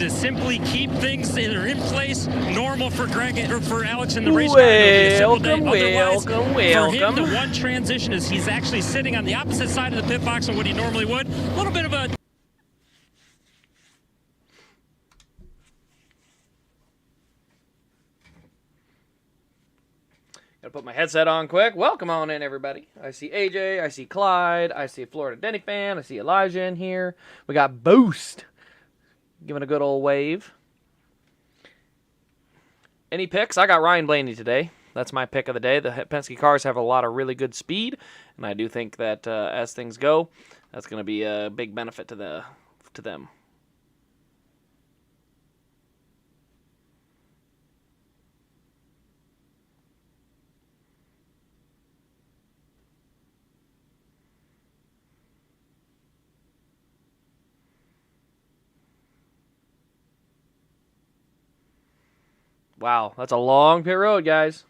to simply keep things that are in place normal for Greg or for Alex in the race car. Welcome. For him, the one transition is he's actually sitting on the opposite side of the pit box than what he normally would. A little bit of a... Gotta put my headset on quick. Welcome on in, everybody. I see AJ, I see Clyde, I see Florida Denny fan, I see Elijah in here. We got Boost giving a good old wave. Any picks? I got Ryan Blaney today. That's my pick of the day. The Penske cars have a lot of really good speed, and I do think that as things go, that's going to be a big benefit to them. Wow, that's a long pit road, guys.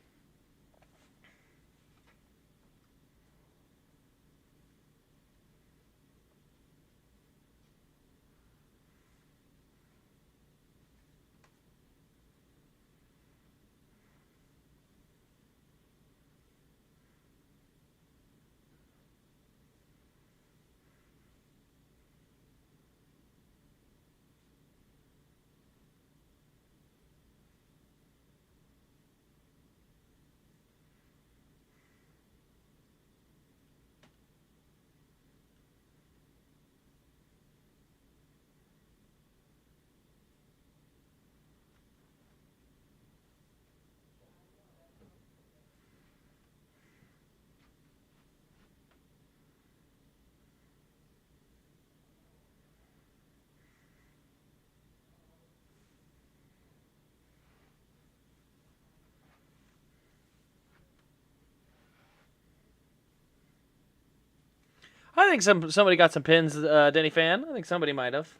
I think somebody got some pins, Denny fan. I think somebody might have.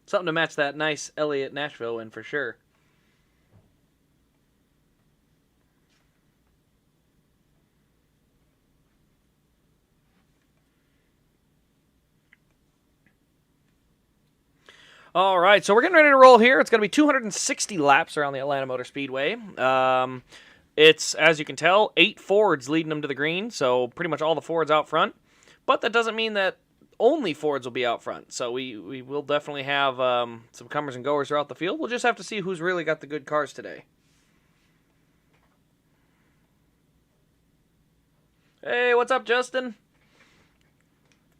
Something to match that nice Elliott Nashville win for sure. All right, so we're getting ready to roll here. It's going to be 260 laps around the Atlanta Motor Speedway. It's, as you can tell, 8 Fords leading them to the green, so pretty much all the Fords out front. But that doesn't mean that only Fords will be out front. So we will definitely have some comers and goers throughout the field. We'll just have to see who's really got the good cars today. Hey, what's up, Justin?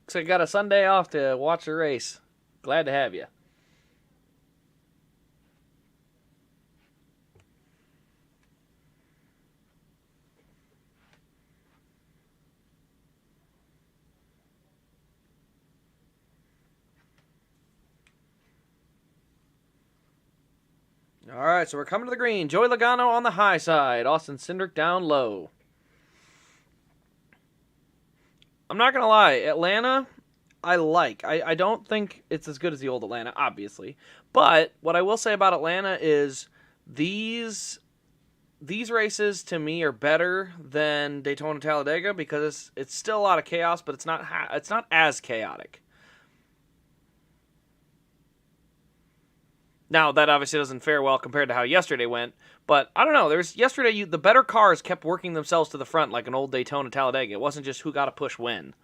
Looks like you got a Sunday off to watch the race. Glad to have you. All right, so we're coming to the green. Joey Logano on the high side. Austin Cindric down low. I'm not going to lie. Atlanta, I like. I don't think it's as good as the old Atlanta, obviously. But what I will say about Atlanta is these races, to me, are better than Daytona Talladega because it's still a lot of chaos, but it's not as chaotic. Now, that obviously doesn't fare well compared to how yesterday went, but I don't know. Yesterday, the better cars kept working themselves to the front like an old Daytona Talladega. It wasn't just who got a push when.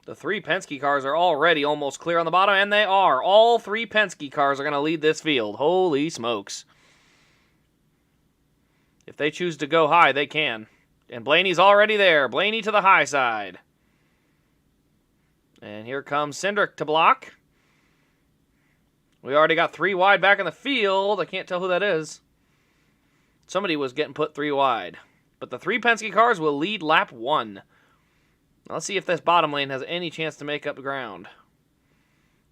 The 3 Penske cars are already almost clear on the bottom, and they are. All 3 Penske cars are going to lead this field. Holy smokes. If they choose to go high, they can. And Blaney's already there. Blaney to the high side. And here comes Cindric to block. We already got 3 wide back in the field. I can't tell who that is. Somebody was getting put 3 wide. But the 3 Penske cars will lead lap 1. Now let's see if this bottom lane has any chance to make up ground.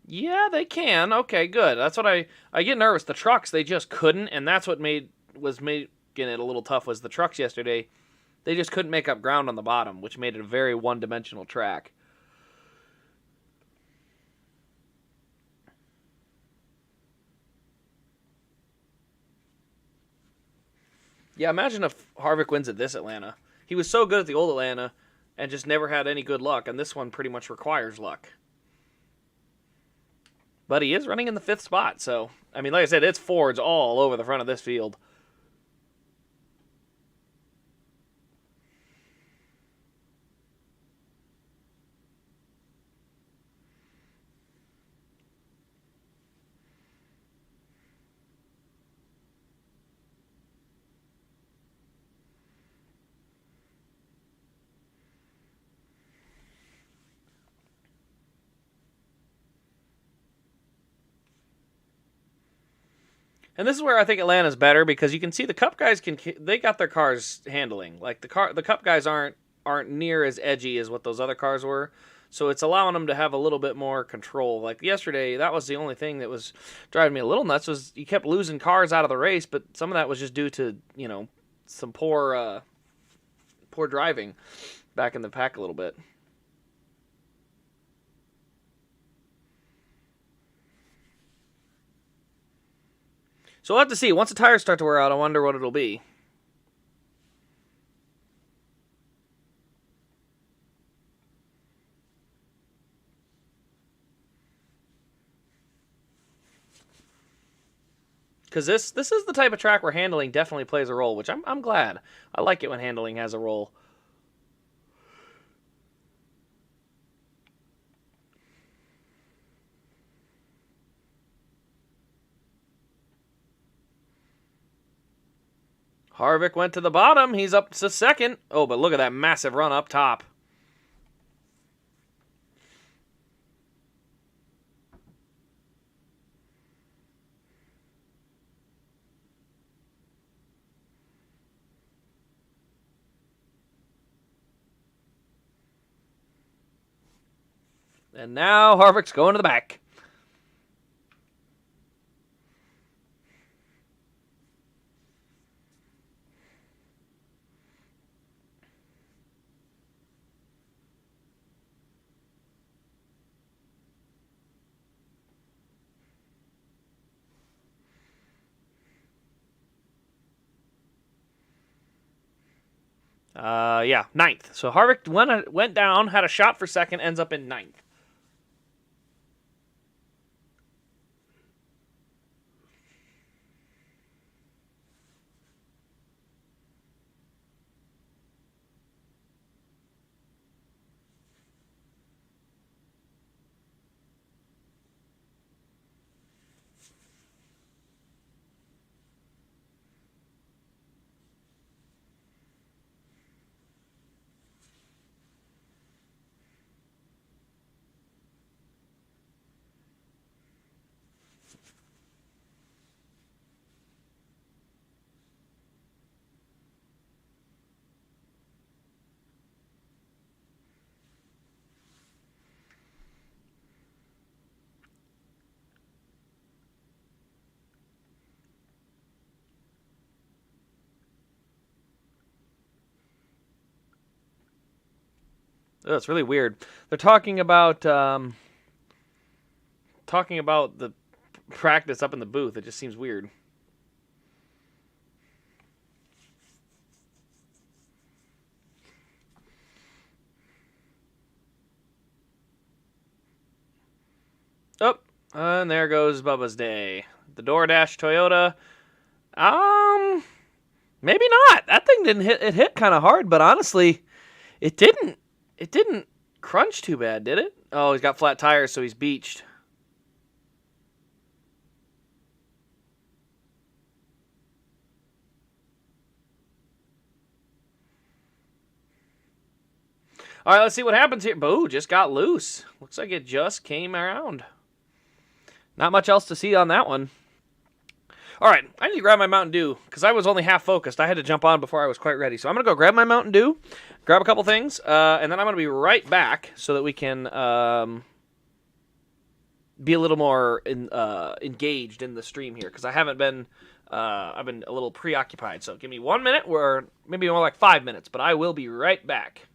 Yeah, they can. Okay, good. That's what I get nervous. The trucks, they just couldn't, and that's what was making it a little tough was the trucks yesterday. They just couldn't make up ground on the bottom, which made it a very one-dimensional track. Yeah, imagine if Harvick wins at this Atlanta. He was so good at the old Atlanta and just never had any good luck, and this one pretty much requires luck. But he is running in the 5th spot, so, I mean, like I said, it's Fords all over the front of this field. And this is where I think Atlanta's better because you can see the Cup guys they got their cars handling. Like the Cup guys aren't near as edgy as what those other cars were. So it's allowing them to have a little bit more control. Like yesterday, that was the only thing that was driving me a little nuts was you kept losing cars out of the race, but some of that was just due to, some poor driving back in the pack a little bit. So we'll have to see. Once the tires start to wear out, I wonder what it'll be. Because this is the type of track where handling definitely plays a role, which I'm glad. I like it when handling has a role. Harvick went to the bottom. He's up to 2nd. Oh, but look at that massive run up top. And now Harvick's going to the back. Yeah, 9th. So Harvick went down, had a shot for 2nd, ends up in 9th. Oh, it's really weird. They're talking about the practice up in the booth. It just seems weird. Oh, and there goes Bubba's day. The DoorDash Toyota. Maybe not. That thing didn't hit. It hit kind of hard, but honestly, it didn't. It didn't crunch too bad, did it? Oh, he's got flat tires, so he's beached. All right, let's see what happens here. Boo, just got loose. Looks like it just came around. Not much else to see on that one. All right, I need to grab my Mountain Dew because I was only half focused. I had to jump on before I was quite ready. So I'm going to go grab my Mountain Dew, grab a couple things, and then I'm going to be right back so that we can be a little more engaged in the stream here because I haven't been, I've been a little preoccupied. So give me 1 minute or maybe more like 5 minutes, but I will be right back.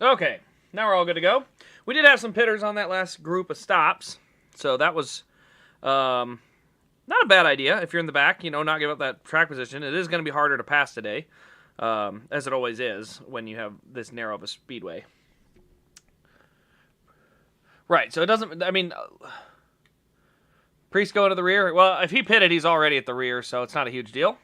Okay, now we're all good to go. We did have some pitters on that last group of stops, so that was not a bad idea if you're in the back, not give up that track position. It is going to be harder to pass today, as it always is when you have this narrow of a speedway. Right, so it doesn't, Priest going to the rear. Well, if he pitted, he's already at the rear, so it's not a huge deal.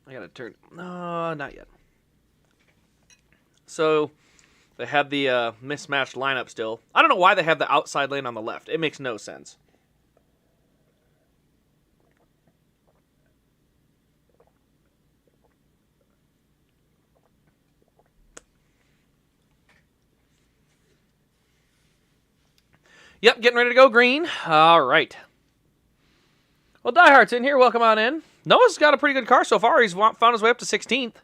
I gotta turn. No, not yet. So they had the mismatched lineup still. I don't know why they have the outside lane on the left. It makes no sense. Yep, getting ready to go green. All right. Well, Diehart's in here. Welcome on in. Noah's got a pretty good car so far. He's found his way up to 16th.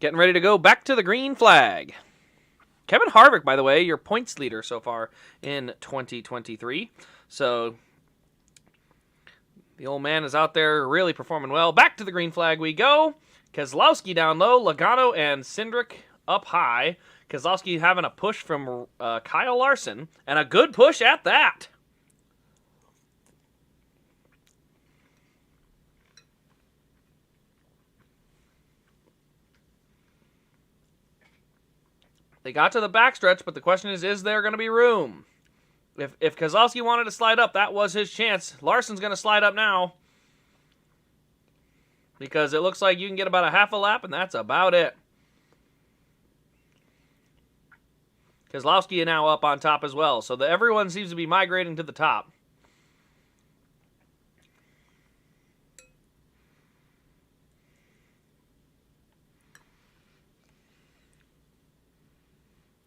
Getting ready to go back to the green flag. Kevin Harvick, by the way, your points leader so far in 2023. So the old man is out there really performing well. Back to the green flag we go. Keselowski down low. Logano and Cindric up high. Keselowski having a push from Kyle Larson. And a good push at that. They got to the backstretch, but the question is there going to be room? If Keselowski wanted to slide up, that was his chance. Larson's going to slide up now. Because it looks like you can get about a half a lap, and that's about it. Keselowski now up on top as well. So everyone seems to be migrating to the top.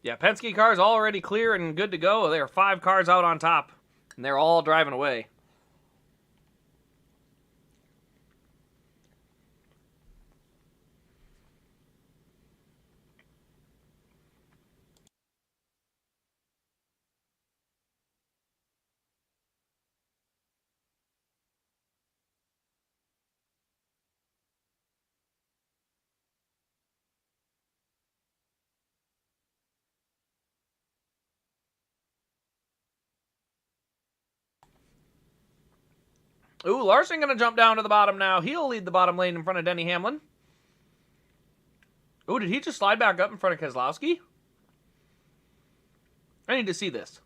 Yeah, Penske cars already clear and good to go. There are 5 cars out on top, and they're all driving away. Ooh, Larson going to jump down to the bottom now. He'll lead the bottom lane in front of Denny Hamlin. Ooh, did he just slide back up in front of Keselowski? I need to see this.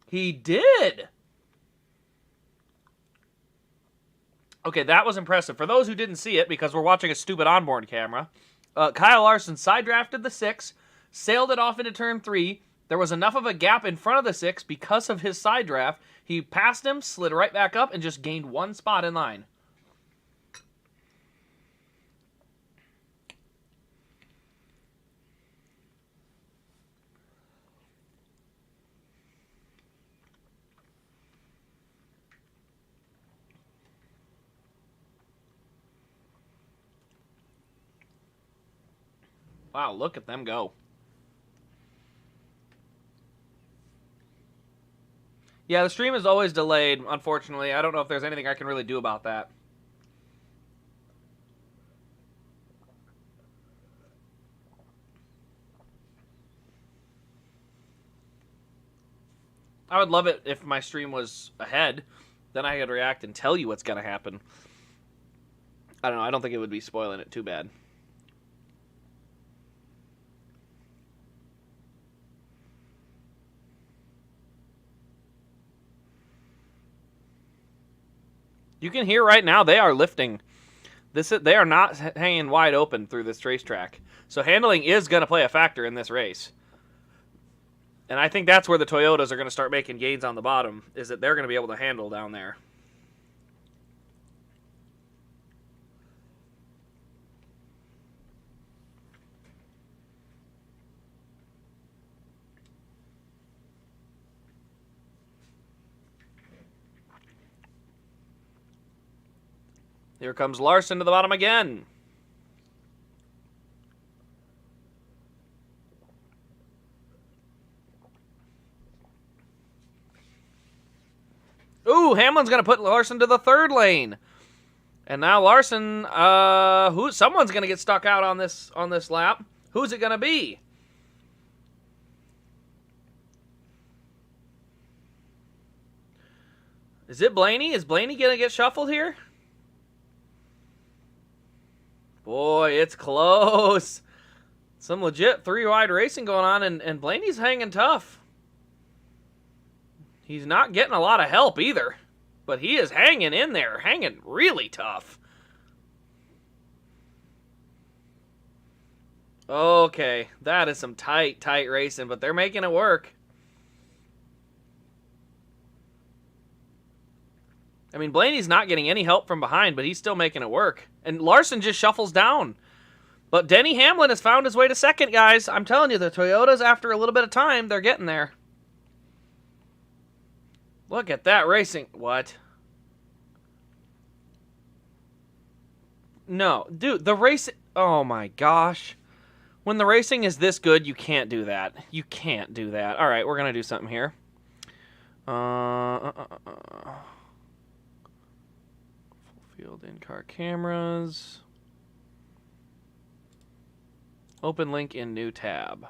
He did! Okay, that was impressive. For those who didn't see it, because we're watching a stupid onboard camera, Kyle Larson side drafted the 6, sailed it off into turn 3. There was enough of a gap in front of the 6 because of his side draft. He passed him, slid right back up, and just gained 1 spot in line. Wow, look at them go. Yeah, the stream is always delayed, unfortunately. I don't know if there's anything I can really do about that. I would love it if my stream was ahead. Then I could react and tell you what's going to happen. I don't know. I don't think it would be spoiling it too bad. You can hear right now they are lifting. They are not hanging wide open through this racetrack. So handling is going to play a factor in this race. And I think that's where the Toyotas are going to start making gains on the bottom, is that they're going to be able to handle down there. Here comes Larson to the bottom again. Ooh, Hamlin's going to put Larson to the third lane. And now Larson, someone's going to get stuck out on this lap. Who's it going to be? Is it Blaney? Is Blaney going to get shuffled here? Boy, it's close. Some legit three-wide racing going on, and Blaney's hanging tough. He's not getting a lot of help either, but he is hanging in there, hanging really tough. Okay, that is some tight racing, but they're making it work. I mean, Blaney's not getting any help from behind, but he's still making it work. And Larson just shuffles down. But Denny Hamlin has found his way to second, guys. I'm telling you, the Toyotas, after a little bit of time, they're getting there. Look at that racing. What? No. Dude, the race... Oh, my gosh. When the racing is this good, you can't do that. You can't do that. All right, we're going to do something here. Full field in-car cameras. Open link in new tab.